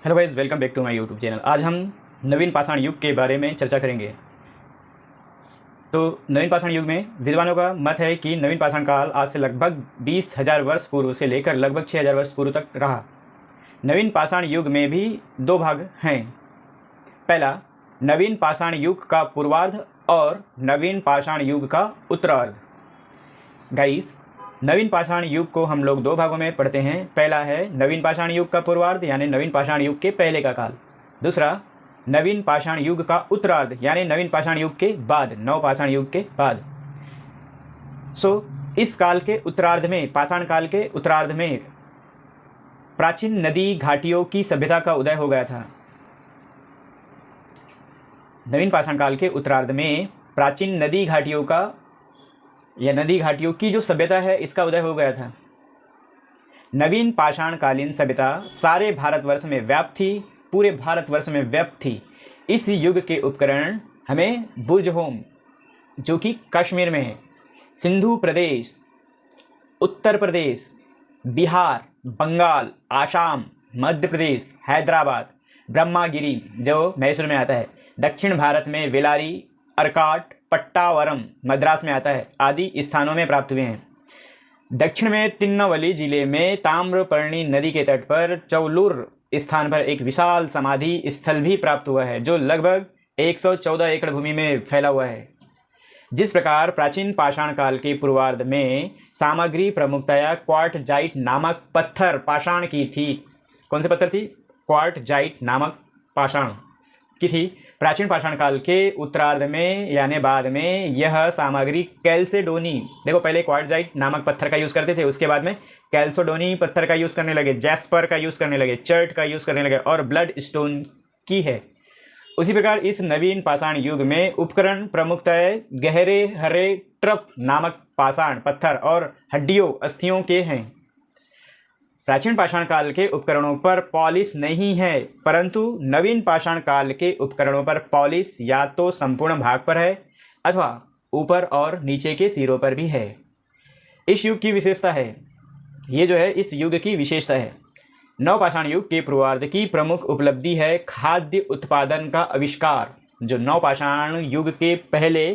Hello guys, welcome back to my YouTube channel. आज हम नवीन पाषाण युग के बारे में चर्चा करेंगे। तो नवीन पाषाण युग में विद्वानों का मत है कि नवीन पाषाण काल आज से लगभग 20,000 वर्ष पूर्व से लेकर लगभग 6,000 वर्ष पूर्व तक रहा। नवीन पाषाण युग में भी दो भाग हैं। पहला, नवीन पाषाण युग का पूर्वार्ध और नवीन पाषाण युग का उत्तरार्ध। गाइस, नवीन पाषाण युग को हम लोग दो भागों में पढ़ते हैं। पहला है नवीन पाषाण युग का पूर्वार्ध यानी नवीन पाषाण युग के पहले का काल। दूसरा, नवीन पाषाण युग का उत्तरार्ध यानी नवीन पाषाण युग के बाद, नव पाषाण युग के बाद। इस काल के उत्तरार्ध में, पाषाण काल के उत्तरार्ध में प्राचीन नदी घाटियों की सभ्यता का उदय हो गया था। नवीन पाषाण काल के उत्तरार्ध में प्राचीन नदी घाटियों का या नदी घाटियों की जो सभ्यता है इसका उदय हो गया था। नवीन पाषाण कालीन सभ्यता सारे भारतवर्ष में व्याप्त थी, पूरे भारतवर्ष में व्याप्त थी। इस युग के उपकरण हमें बुर्जहोम, जो कि कश्मीर में है, सिंधु प्रदेश, उत्तर प्रदेश, बिहार, बंगाल, आसाम, मध्य प्रदेश, हैदराबाद, ब्रह्मागिरी जो मैसूर में आता है, दक्षिण भारत में वेलारी, अर्काट, पट्टावरम मद्रास में आता है, आदि स्थानों में प्राप्त हुए हैं। दक्षिण में तिरुनेलवेली जिले में ताम्रपर्णी नदी के तट पर चौलूर स्थान पर एक विशाल समाधि स्थल भी प्राप्त हुआ है, जो लगभग 114 एकड़ भूमि में फैला हुआ है। जिस प्रकार प्राचीन पाषाण काल के पूर्वार्ध में सामग्री प्रमुखतया क्वार्टजाइट नामक पत्थर पाषाण की थी। कौन से पत्थर थी? क्वार्टजाइट नामक पाषाण की थी। प्राचीन पाषाण काल के उत्तरार्ध में यानी बाद में यह सामग्री कैल्सेडोनी, देखो पहले क्वार्टजाइट नामक पत्थर का यूज़ करते थे, उसके बाद में कैल्सेडोनी पत्थर का यूज़ करने लगे, जैस्पर का यूज़ करने लगे, चर्ट का यूज़ करने लगे और ब्लड स्टोन की है। उसी प्रकार इस नवीन पाषाण युग में उपकरण प्रमुखतः गहरे हरे ट्रफ नामक पाषाण पत्थर और हड्डियों अस्थियों के हैं। प्राचीन पाषाण काल के उपकरणों पर पॉलिश नहीं है, परंतु नवीन पाषाण काल के उपकरणों पर पॉलिश या तो संपूर्ण भाग पर है अथवा ऊपर और नीचे के सिरों पर भी है। इस युग की विशेषता है, ये जो है इस युग की विशेषता है। नव पाषाण युग के पूर्वार्ध की प्रमुख उपलब्धि है खाद्य उत्पादन का आविष्कार। जो नव पाषाण युग के पहले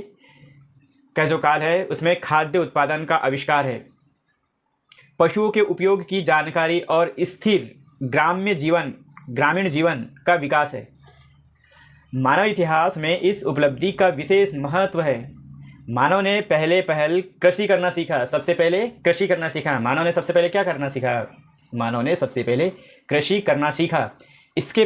का जो काल है उसमें खाद्य उत्पादन का आविष्कार है। पशुओं के उपयोग की जानकारी और स्थिर ग्रामीण जीवन का विकास है। मानव इतिहास में इस उपलब्धि का विशेष महत्व है। मानव ने पहल कृषि करना सीखा। सबसे पहले कृषि करना सीखा। मानव ने सबसे पहले क्या करना सीखा? मानव ने सबसे पहले कृषि करना सीखा। इसके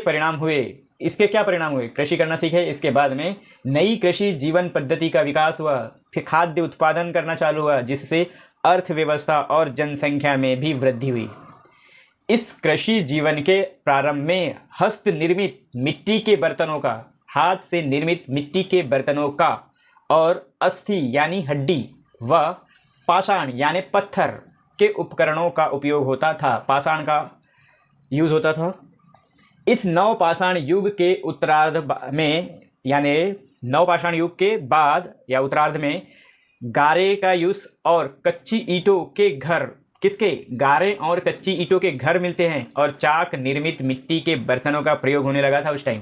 क्या परिणाम हुए? कृषि करना सीखे, इसके बाद में नई कृषि जीवन पद्धति का विकास हुआ, फिर खाद्य उत्पादन करना चालू हुआ, जिससे अर्थव्यवस्था और जनसंख्या में भी वृद्धि हुई। इस कृषि जीवन के प्रारंभ में हस्त निर्मित मिट्टी के बर्तनों का, हाथ से निर्मित मिट्टी के बर्तनों का और अस्थि यानी हड्डी व पाषाण यानी पत्थर के उपकरणों का उपयोग होता था। पाषाण का यूज होता था। इस नव पाषाण युग के उत्तरार्ध में यानी नव पाषाण युग के बाद या उत्तरार्ध में गारे का यूज और कच्ची ईंटों के घर, किसके? गारे और कच्ची ईंटों के घर मिलते हैं और चाक निर्मित मिट्टी के बर्तनों का प्रयोग होने लगा था उस टाइम।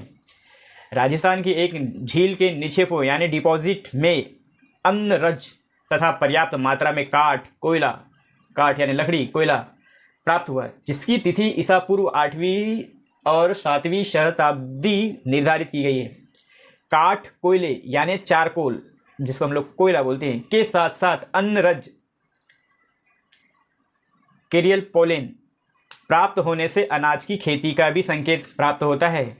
राजस्थान की एक झील के निक्षेपों यानी डिपॉजिट में अन्नरज तथा पर्याप्त मात्रा में काठ यानी लकड़ी, कोयला प्राप्त हुआ, जिसकी तिथि ईसा पूर्व 8वीं और 7वीं शताब्दी निर्धारित की गई है। काठ, कोयले यानी चारकोल, जिसको हम लोग कोयला बोलते हैं, के साथ साथ अन्नरज केरियल पोलेन प्राप्त होने से अनाज की खेती का भी संकेत प्राप्त होता है।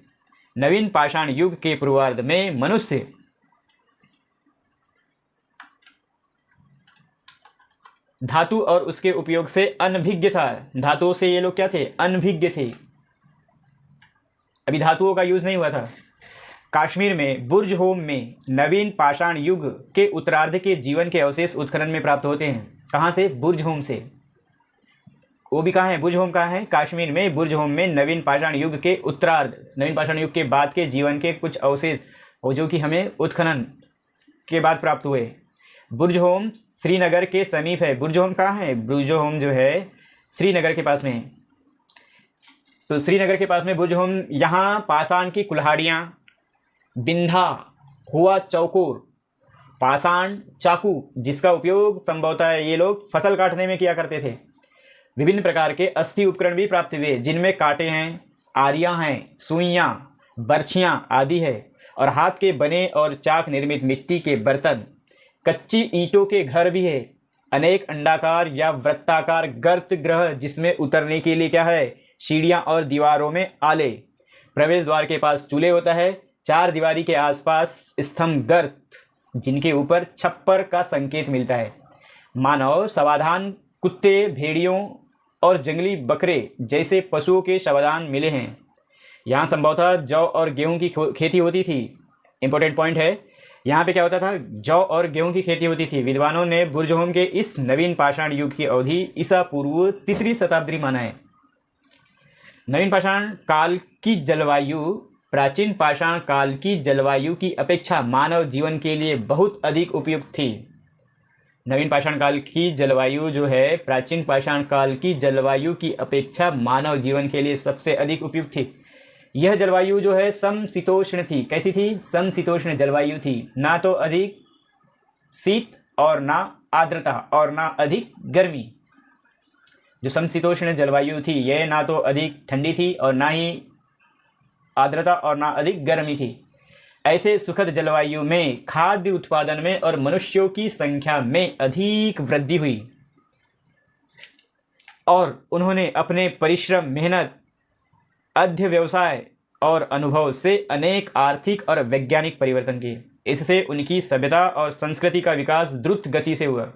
नवीन पाषाण युग के पूर्वार्ध में मनुष्य धातु और उसके उपयोग से अनभिज्ञ था। धातुओं से ये लोग क्या थे? अनभिज्ञ थे। अभी धातुओं का यूज नहीं हुआ था। कश्मीर में बुर्जहोम में नवीन पाषाण युग के उत्तरार्ध के जीवन के अवशेष उत्खनन में प्राप्त होते हैं। कहाँ से? बुर्जहोम से। वो भी कहाँ है? बुर्जहोम कहाँ है? कश्मीर में बुर्जहोम में नवीन पाषाण युग के उत्तरार्ध, नवीन पाषाण युग के बाद के जीवन के कुछ अवशेष जो कि हमें उत्खनन के बाद प्राप्त हुए। बुर्जहोम श्रीनगर के समीप है। बुर्जहोम कहाँ है? बुर्जहोम जो है श्रीनगर के पास में है। तो श्रीनगर के पास में बुरजहोम, यहाँ पाषाण की कुल्हाड़ियाँ, बिंधा हुआ चौकोर, पाषाण चाकू जिसका उपयोग संभवतः ये लोग फसल काटने में किया करते थे। विभिन्न प्रकार के अस्थि उपकरण भी प्राप्त हुए जिनमें कांटे हैं, आरियाँ हैं, सुइयाँ, बर्छियाँ आदि है, और हाथ के बने और चाक निर्मित मिट्टी के बर्तन, कच्ची ईंटों के घर भी है, अनेक अंडाकार या वृत्ताकार गर्त गृह जिसमें उतरने के लिए क्या है, सीढ़ियाँ, और दीवारों में आले, प्रवेश द्वार के पास चूल्हे होता है, चार दीवारी के आसपास स्तंभ गर्त जिनके ऊपर छप्पर का संकेत मिलता है। मानव शवाधान कुत्ते, भेड़ियों और जंगली बकरे जैसे पशुओं के शवाधान मिले हैं। यहाँ संभवतः जौ और गेहूं की खेती होती थी। इंपॉर्टेंट पॉइंट है, यहाँ पे क्या होता था, जौ और गेहूं की खेती होती थी। विद्वानों ने बुरजहोम के इस नवीन पाषाण युग की अवधि ईसा पूर्व 3री शताब्दी माना है। नवीन पाषाण काल की जलवायु प्राचीन पाषाण काल की जलवायु की अपेक्षा मानव जीवन के लिए बहुत अधिक उपयुक्त थी। नवीन पाषाण काल की जलवायु जो है प्राचीन पाषाण काल की जलवायु की अपेक्षा मानव जीवन के लिए सबसे अधिक उपयुक्त थी। यह जलवायु जो है समशीतोष्ण थी। कैसी थी? समशीतोष्ण जलवायु थी। ना तो अधिक शीत और ना आर्द्रता और ना अधिक गर्मी। जो समशीतोष्ण जलवायु थी यह ना तो अधिक ठंडी थी और ना ही आर्द्रता और ना अधिक गर्मी थी। ऐसे सुखद जलवायु में खाद्य उत्पादन में और मनुष्यों की संख्या में अधिक वृद्धि हुई और उन्होंने अपने परिश्रम, मेहनत, अध्ययन, व्यवसाय और अनुभव से अनेक आर्थिक और वैज्ञानिक परिवर्तन किए। इससे उनकी सभ्यता और संस्कृति का विकास द्रुत गति से हुआ।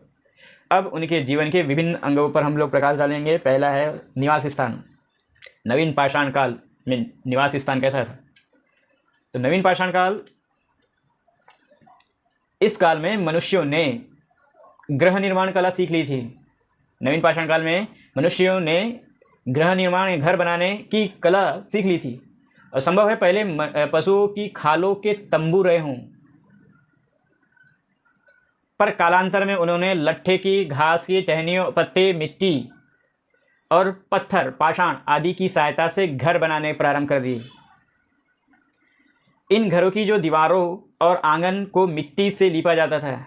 अब उनके जीवन के विभिन्न अंगों पर हम लोग प्रकाश डालेंगे। पहला है निवास स्थान। नवीन पाषाण काल में निवास स्थान कैसा था? तो नवीन पाषाण काल, इस काल में मनुष्यों ने गृह निर्माण कला सीख ली थी। नवीन पाषाण काल में मनुष्यों ने गृह निर्माण, घर बनाने की कला सीख ली थी। और संभव है पहले पशुओं की खालों के तंबू रहे हों, पर कालांतर में उन्होंने लट्ठे की, घास की टहनियों, पत्ते, मिट्टी और पत्थर, पाषाण आदि की सहायता से घर बनाने प्रारंभ कर दिए। इन घरों की जो दीवारों और आंगन को मिट्टी से लीपा जाता था।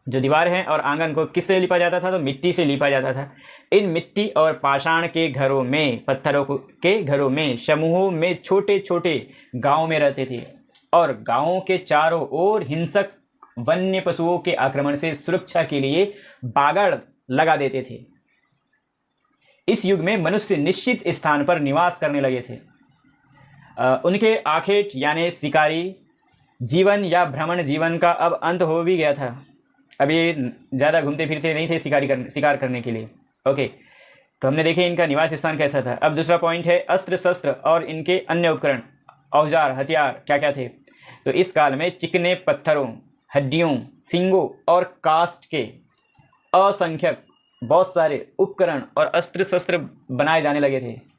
जो दीवार है और आंगन को किससे लीपा जाता था? तो मिट्टी से लीपा जाता था। इन मिट्टी और पाषाण के घरों में, पत्थरों के घरों में समूहों में छोटे छोटे गांवों में रहते थे और गांवों के चारों ओर हिंसक वन्य पशुओं के आक्रमण से सुरक्षा के लिए बागड़ लगा देते थे। इस युग में मनुष्य निश्चित स्थान पर निवास करने लगे थे। उनके आखेट यानी शिकारी जीवन या भ्रमण जीवन का अब अंत हो भी गया था। अब ये ज़्यादा घूमते फिरते नहीं थे शिकार करने के लिए। ओके, तो हमने देखे इनका निवास स्थान कैसा था। अब दूसरा पॉइंट है अस्त्र शस्त्र और इनके अन्य उपकरण, औजार, हथियार क्या क्या थे। तो इस काल में चिकने पत्थरों, हड्डियों, सींगों और काष्ठ के असंख्यक बहुत सारे उपकरण और अस्त्र शस्त्र बनाए जाने लगे थे।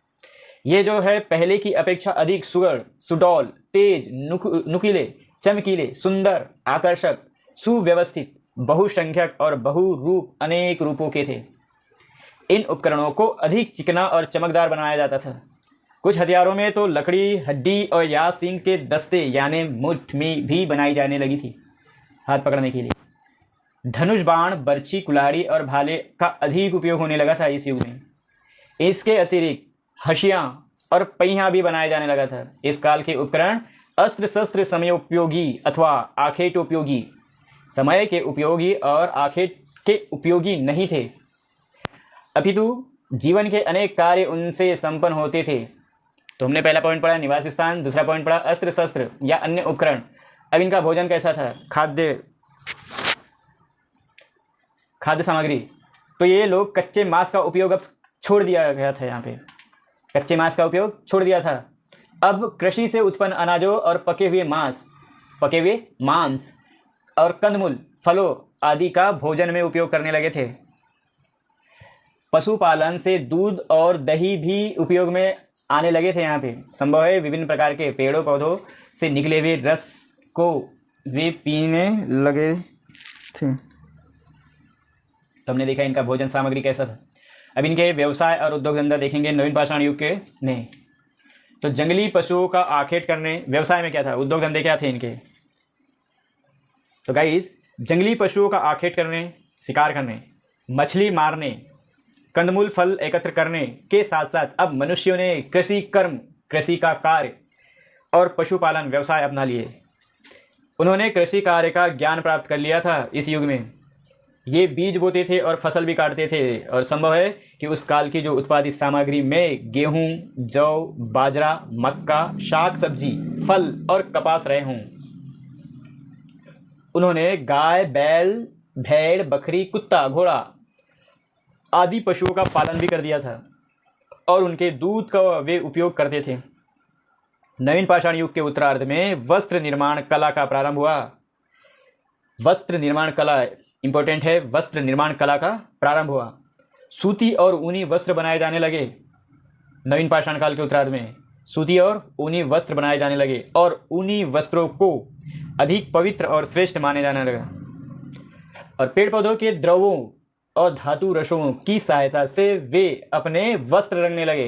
ये जो है पहले की अपेक्षा अधिक सुगढ़, सुडौल, तेज, नुकीले, चमकीले, सुंदर, आकर्षक, सुव्यवस्थित, बहुसंख्यक और बहुरूप अनेक रूपों के थे। इन उपकरणों को अधिक चिकना और चमकदार बनाया जाता था। कुछ हथियारों में तो लकड़ी, हड्डी और या सींग के दस्ते यानी मुठ में भी बनाई जाने लगी थी हाथ पकड़ने के लिए। धनुष, बाण, बर्छी, कुल्हाड़ी और भाले का अधिक उपयोग होने लगा था इस युग में। इसके अतिरिक्त हशियां और पहिया भी बनाया जाने लगा था। इस काल के उपकरण अस्त्र शस्त्र समयोपयोगी अथवा आखेटोपयोगी, समय के उपयोगी और आखेट के उपयोगी नहीं थे, अपितु जीवन के अनेक कार्य उनसे संपन्न होते थे। तो हमने पहला पॉइंट पढ़ा निवास स्थान, दूसरा पॉइंट पढ़ा अस्त्र शस्त्र या अन्य उपकरण। अब इनका भोजन कैसा था? खाद्य सामग्री। तो ये लोग कच्चे मांस का उपयोग अब छोड़ दिया गया था। यहाँ पे कच्चे मांस का उपयोग छोड़ दिया था। अब कृषि से उत्पन्न अनाजों और पके हुए मांस और कंदमूल, फलों आदि का भोजन में उपयोग करने लगे थे। पशुपालन से दूध और दही भी उपयोग में आने लगे थे। यहाँ पे संभव है विभिन्न प्रकार के पेड़ों पौधों से निकले हुए रस को वे पीने लगे थे। तो हमने देखा इनका भोजन सामग्री कैसा था। अब इनके व्यवसाय और उद्योग धंधा देखेंगे नवीन पाषाण युग के में। तो जंगली पशुओं का आखेट करने, व्यवसाय में क्या था, उद्योग धंधे क्या थे इनके। तो गाइस जंगली पशुओं का आखेट करने, शिकार करने, मछली मारने, कंदमूल फल एकत्र करने के साथ साथ अब मनुष्यों ने कृषि कर्म, कृषि का कार्य और पशुपालन व्यवसाय अपना लिए। उन्होंने कृषि कार्य का ज्ञान प्राप्त कर लिया था इस युग में। ये बीज बोते थे और फसल भी काटते थे, और संभव है कि उस काल की जो उत्पादित सामग्री में गेहूं, जौ, बाजरा, मक्का, शाक सब्जी, फल और कपास रहे हों। उन्होंने गाय, बैल, भेड़, बकरी, कुत्ता, घोड़ा आदि पशुओं का पालन भी कर दिया था और उनके दूध का वे उपयोग करते थे। नवीन पाषाण युग के उत्तरार्ध में वस्त्र निर्माण कला का प्रारंभ हुआ। वस्त्र निर्माण कला इंपॉर्टेंट है, वस्त्र निर्माण कला का प्रारंभ हुआ। सूती और ऊनी वस्त्र बनाए जाने लगे। नवीन पाषाण काल के उत्तरार्ध में सूती और ऊनी वस्त्र बनाए जाने लगे और ऊनी वस्त्रों को अधिक पवित्र और श्रेष्ठ माने जाने लगा। और पेड़ पौधों के द्रवों और धातु रसों की सहायता से वे अपने वस्त्र रंगने लगे।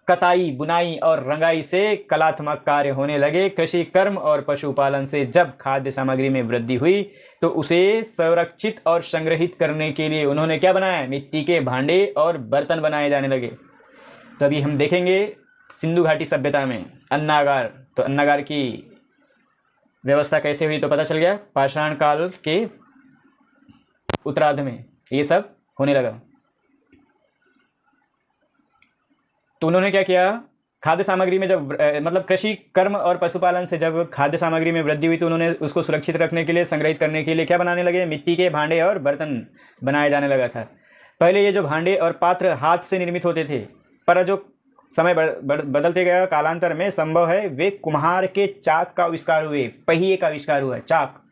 कताई, बुनाई और रंगाई से कलात्मक कार्य होने लगे। कृषि कर्म और पशुपालन से जब खाद्य सामग्री में वृद्धि हुई तो उसे संरक्षित और संग्रहित करने के लिए उन्होंने क्या बनाया, मिट्टी के भांडे और बर्तन बनाए जाने लगे। तो अभी हम देखेंगे सिंधु घाटी सभ्यता में अन्नागार। तो अन्नागार की व्यवस्था कैसे हुई तो पता चल गया। पाषाण काल के उत्तरार्ध में ये सब होने लगा। तो उन्होंने क्या किया, खाद्य सामग्री में जब मतलब कृषि कर्म और पशुपालन से जब खाद्य सामग्री में वृद्धि हुई तो उन्होंने उसको सुरक्षित रखने के लिए, संग्रहित करने के लिए क्या बनाने लगे, मिट्टी के भांडे और बर्तन बनाए जाने लगा था। पहले ये जो भांडे और पात्र हाथ से निर्मित होते थे, पर जो समय बदलते गया कालांतर में संभव है वे कुम्हार के चाक का आविष्कार हुए, पहिए का आविष्कार हुआ चाक,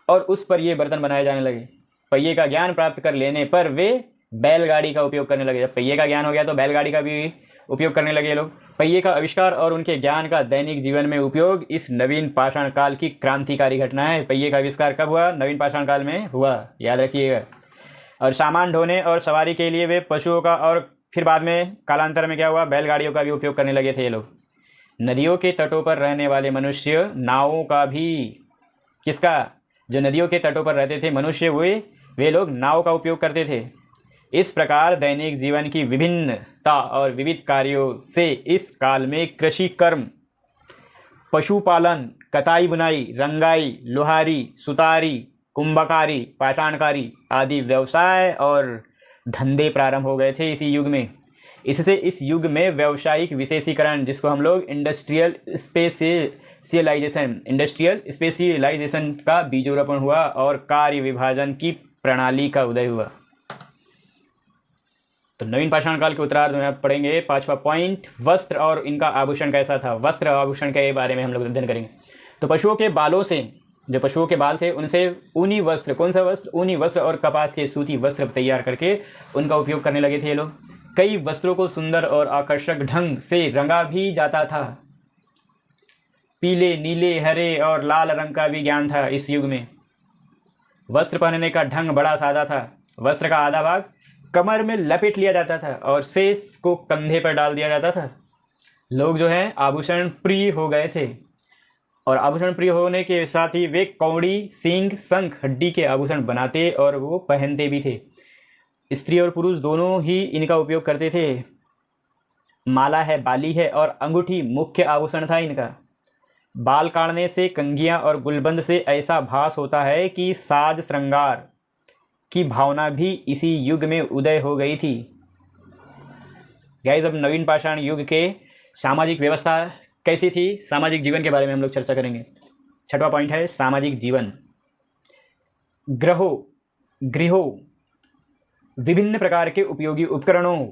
और उस पर ये बर्तन बनाए जाने लगे। पहिए का ज्ञान प्राप्त कर लेने पर वे बैलगाड़ी का उपयोग करने लगे। जब पहिए का ज्ञान हो गया तो बैलगाड़ी का भी उपयोग करने लगे लोग। पहिए का आविष्कार और उनके ज्ञान का दैनिक जीवन में उपयोग इस नवीन पाषाण काल की क्रांतिकारी घटना है। पहिए का आविष्कार कब हुआ, नवीन पाषाण काल में हुआ, याद रखिएगा। और सामान ढोने और सवारी के लिए वे पशुओं का, और फिर बाद में कालांतर में क्या हुआ, बैलगाड़ियों का भी उपयोग करने लगे थे ये लोग। नदियों के तटों पर रहने वाले मनुष्य नावों का भी, किसका, जो नदियों के तटों पर रहते थे मनुष्य, वे लोग नाव का उपयोग करते थे। इस प्रकार दैनिक जीवन की विभिन्नता और विविध कार्यों से इस काल में कृषि कर्म, पशुपालन, कताई बुनाई, रंगाई, लोहारी, सुतारी, कुंभकारी, पाषाणकारी आदि व्यवसाय और धंधे प्रारंभ हो गए थे इसी युग में। इससे इस युग में व्यावसायिक विशेषीकरण, जिसको हम लोग इंडस्ट्रियल स्पेशलाइजेशन का बीजोरोपण हुआ और कार्य विभाजन की प्रणाली का उदय हुआ। तो नवीन पाषाण काल के उत्तरार्ध में आप पढ़ेंगे पांचवा पॉइंट, वस्त्र और इनका आभूषण कैसा था। वस्त्र और आभूषण के बारे में हम लोग अध्ययन करेंगे। तो पशुओं के बालों से, जो पशुओं के बाल थे उनसे ऊनी वस्त्र, कौन सा वस्त्र, ऊनी वस्त्र और कपास के सूती वस्त्र तैयार करके उनका उपयोग करने लगे थे ये लोग। कई वस्त्रों को सुंदर और आकर्षक ढंग से रंगा भी जाता था। पीले, नीले, हरे और लाल रंग का भी ज्ञान था इस युग में। वस्त्र पहनने का ढंग बड़ा सादा था। वस्त्र का आधा भाग कमर में लपेट लिया जाता था और शेष को कंधे पर डाल दिया जाता था। लोग जो हैं आभूषण प्रिय हो गए थे, और आभूषण प्रिय होने के साथ ही वे कौड़ी, सींग, शंख, हड्डी के आभूषण बनाते और वो पहनते भी थे। स्त्री और पुरुष दोनों ही इनका उपयोग करते थे। माला है, बाली है और अंगूठी मुख्य आभूषण था इनका। बाल काटने से, कंघियां और गुलबंद से ऐसा भास होता है कि साज श्रृंगार की भावना भी इसी युग में उदय हो गई थी। गाइस, अब नवीन पाषाण युग के सामाजिक व्यवस्था कैसी थी, सामाजिक जीवन के बारे में हम लोग चर्चा करेंगे। छठवां पॉइंट है सामाजिक जीवन। गृहों, विभिन्न प्रकार के उपयोगी उपकरणों,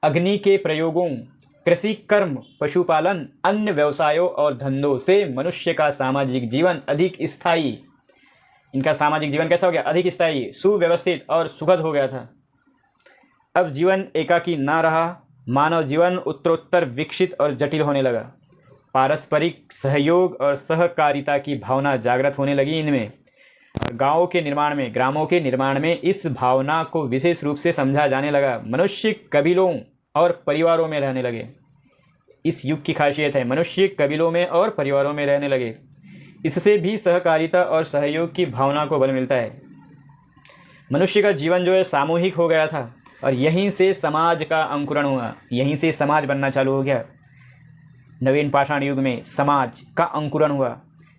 अग्नि के प्रयोगों, कृषि कर्म, पशुपालन, अन्य व्यवसायों और धंधों से मनुष्य का सामाजिक जीवन अधिक स्थायी, इनका सामाजिक जीवन कैसा हो गया, अधिक स्थायी, सुव्यवस्थित और सुखद हो गया था। अब जीवन एकाकी ना रहा, मानव जीवन उत्तरोत्तर विकसित और जटिल होने लगा। पारस्परिक सहयोग और सहकारिता की भावना जागृत होने लगी इनमें। और ग्रामों के निर्माण में इस भावना को विशेष रूप से समझा जाने लगा। मनुष्य कबीलों और परिवारों में रहने लगे। इस युग की खासियत है, मनुष्य कबीलों में और परिवारों में रहने लगे। इससे भी सहकारिता और सहयोग की भावना को बल मिलता है। मनुष्य का जीवन जो है सामूहिक हो गया था और यहीं से समाज का अंकुरण हुआ, यहीं से समाज बनना चालू हो गया। नवीन पाषाण युग में समाज का अंकुरण हुआ।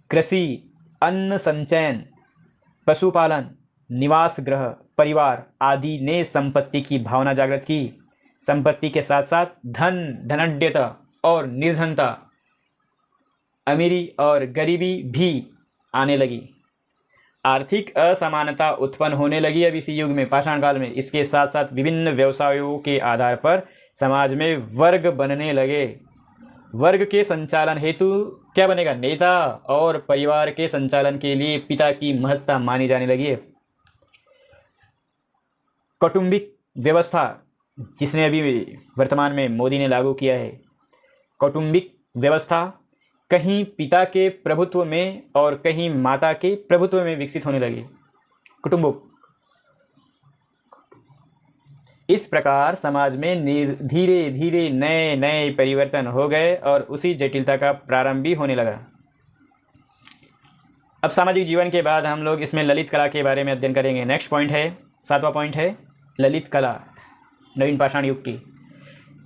कृषि, अन्न संचयन, पशुपालन, निवास गृह, परिवार आदि ने संपत्ति की भावना जागृत की। संपत्ति के साथ साथ धन, धनाढ्यता और निर्धनता, अमीरी और गरीबी भी आने लगी। आर्थिक असमानता उत्पन्न होने लगी अब इसी युग में, पाषाण काल में। इसके साथ साथ विभिन्न व्यवसायों के आधार पर समाज में वर्ग बनने लगे। वर्ग के संचालन हेतु क्या बनेगा? नेता, और परिवार के संचालन के लिए पिता की महत्ता मानी जाने लगी है। कौटुंबिक व्यवस्था, जिसने अभी वर्तमान में मोदी ने लागू किया है, कौटुंबिक व्यवस्था कहीं पिता के प्रभुत्व में और कहीं माता के प्रभुत्व में विकसित होने लगी। कुटुंब इस प्रकार समाज में धीरे धीरे नए नए परिवर्तन हो गए और उसी जटिलता का प्रारंभ भी होने लगा। अब सामाजिक जीवन के बाद हम लोग इसमें ललित कला के बारे में अध्ययन करेंगे। नेक्स्ट पॉइंट है, 7वां पॉइंट है ललित कला नवीन पाषाण युग की।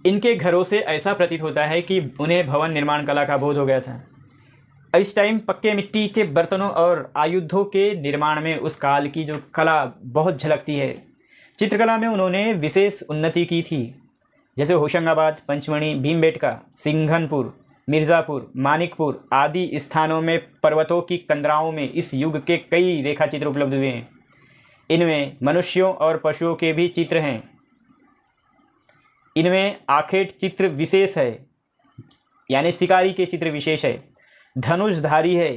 इनके घरों से ऐसा प्रतीत होता है कि उन्हें भवन निर्माण कला का बोध हो गया था। अब इस टाइम पक्के मिट्टी के बर्तनों और आयुधों के निर्माण में उस काल की जो कला बहुत झलकती है। चित्रकला में उन्होंने विशेष उन्नति की थी, जैसे होशंगाबाद, पंचमढ़ी, भीमबेटका, सिंघनपुर, मिर्ज़ापुर, मानिकपुर आदि स्थानों में पर्वतों की कंदराओं में इस युग के कई रेखाचित्र उपलब्ध हुए हैं। इनमें मनुष्यों और पशुओं के भी चित्र हैं। इनमें आखेट चित्र विशेष है, यानी शिकारी के चित्र विशेष है। धनुषधारी है,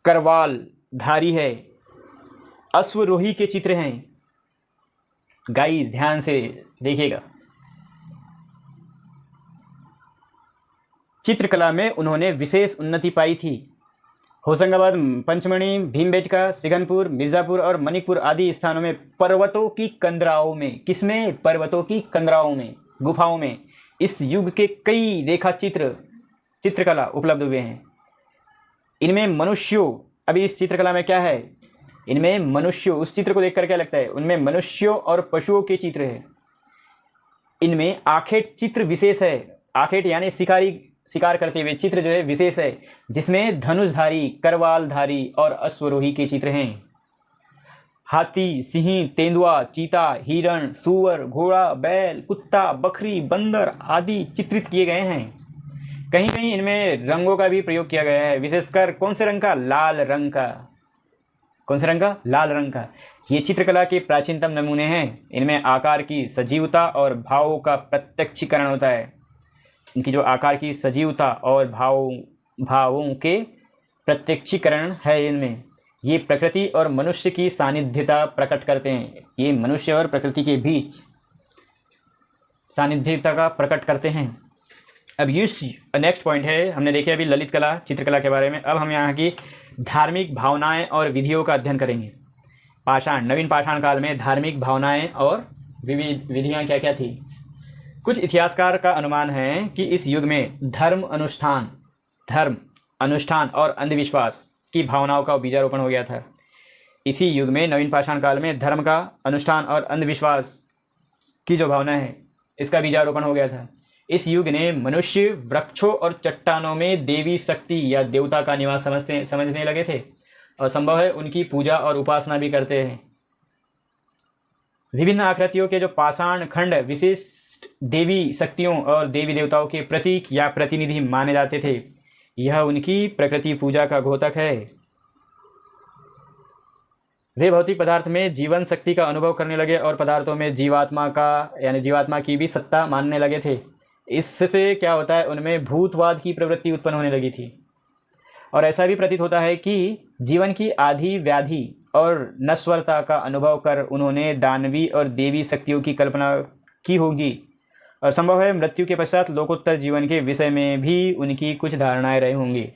करवाल धारी है, अश्वरोही के चित्र हैं। गाइस ध्यान से देखिएगा। चित्रकला में उन्होंने विशेष उन्नति पाई थी। होशंगाबाद, पंचमढ़ी, भीमबेटका, सिंघनपुर, मिर्ज़ापुर और मणिकपुर आदि स्थानों में पर्वतों की कंदराओं में, किसमें? पर्वतों की कंदराओं में, गुफाओं में इस युग के कई रेखाचित्र चित्रकला उपलब्ध हुए हैं। इनमें मनुष्यों, अभी इस चित्रकला में क्या है? इनमें मनुष्यों, उस चित्र को देखकर क्या लगता है? उनमें मनुष्यों और पशुओं के चित्र है। इनमें आखेट चित्र विशेष है। आखेट यानी शिकार करते हुए चित्र जो है विशेष है, जिसमें धनुषधारी, करवालधारी और अश्वरोही के चित्र हैं। हाथी, सिंह, तेंदुआ, चीता, हिरण, सूअर, घोड़ा, बैल, कुत्ता, बकरी, बंदर आदि चित्रित किए गए हैं। कहीं कहीं इनमें रंगों का भी प्रयोग किया गया है, विशेषकर कौन से रंग का? लाल रंग का। कौन से रंग का? लाल रंग का। ये चित्रकला के प्राचीनतम नमूने हैं। इनमें आकार की सजीवता और भावों का प्रत्यक्षीकरण होता है। इनकी जो आकार की सजीवता और भावों के प्रत्यक्षीकरण है इनमें, ये प्रकृति और मनुष्य की सानिध्यता प्रकट करते हैं। ये मनुष्य और प्रकृति के बीच सानिध्यता का प्रकट करते हैं। अब ये नेक्स्ट पॉइंट है, हमने देखे अभी ललित कला, चित्रकला के बारे में। अब हम यहाँ की धार्मिक भावनाएं और विधियों का अध्ययन करेंगे। नवीन पाषाण काल में धार्मिक भावनाएं और विधियाँ क्या क्या थी? कुछ इतिहासकार का अनुमान है कि इस युग में धर्म अनुष्ठान और अंधविश्वास की भावनाओं का बीजारोपण हो गया था। इसी युग में नवीन पाषाण काल में धर्म का, अनुष्ठान और अंधविश्वास की जो भावना है, इसका बीजारोपण हो गया था। इस युग ने मनुष्य वृक्षों और चट्टानों में देवी शक्ति या देवता का निवास समझने लगे थे और संभव है उनकी पूजा और उपासना भी करते हैं। विभिन्न आकृतियों के जो पाषाण खंड विशिष्ट देवी शक्तियों और देवी देवताओं के प्रतीक या प्रतिनिधि माने जाते थे। यह उनकी प्रकृति पूजा का द्योतक है। वे भौतिक पदार्थ में जीवन शक्ति का अनुभव करने लगे और पदार्थों में जीवात्मा की भी सत्ता मानने लगे थे। इससे क्या होता है, उनमें भूतवाद की प्रवृत्ति उत्पन्न होने लगी थी। और ऐसा भी प्रतीत होता है कि जीवन की आदि व्याधि और नश्वरता का अनुभव कर उन्होंने दानवी और देवी शक्तियों की कल्पना की होगी और संभव है मृत्यु के पश्चात लोकोत्तर जीवन के विषय में भी उनकी कुछ धारणाएं रही होंगी।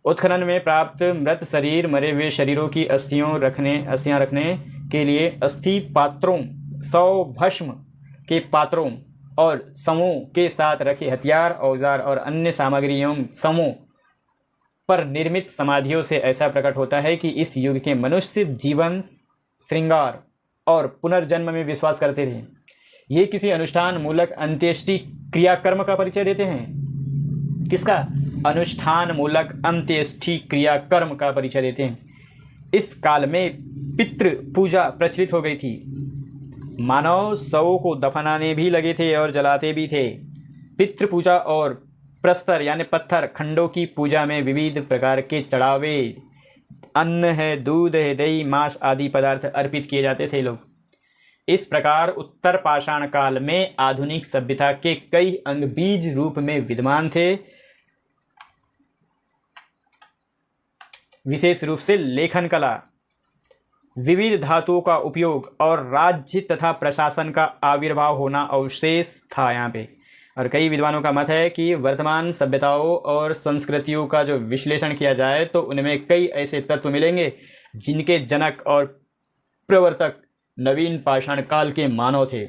उत्खनन में प्राप्त मृत शरीर मरे हुए शरीरों की अस्थियां रखने के लिए अस्थि पात्रों, सौ भस्म के पात्रों और समों के साथ रखे हथियार, औजार और अन्य सामग्रियों समों पर निर्मित समाधियों से ऐसा प्रकट होता है कि इस युग के मनुष्य जीवन, श्रृंगार और पुनर्जन्म में विश्वास करते थे। ये किसी अनुष्ठान मूलक अंत्येष्टि क्रियाकर्म का परिचय देते हैं। किसका? अनुष्ठान मूलक अंत्येष्टि क्रियाकर्म का परिचय देते हैं। इस काल में पितृ पूजा प्रचलित हो गई थी। मानव शवों को दफनाने भी लगे थे और जलाते भी थे। पितृ पूजा और प्रस्तर यानी पत्थर खंडों की पूजा में विविध प्रकार के चढ़ावे, अन्न है, दूध है, दही, मांस आदि पदार्थ अर्पित किए जाते थे लोग। इस प्रकार उत्तर पाषाण काल में आधुनिक सभ्यता के कई अंग बीज रूप में विद्यमान थे। विशेष रूप से लेखन कला, विविध धातुओं का उपयोग और राज्य तथा प्रशासन का आविर्भाव होना अवशेष था यहाँ पे। और कई विद्वानों का मत है कि वर्तमान सभ्यताओं और संस्कृतियों का जो विश्लेषण किया जाए तो उनमें कई ऐसे तत्व मिलेंगे जिनके जनक और प्रवर्तक नवीन पाषाण काल के मानव थे।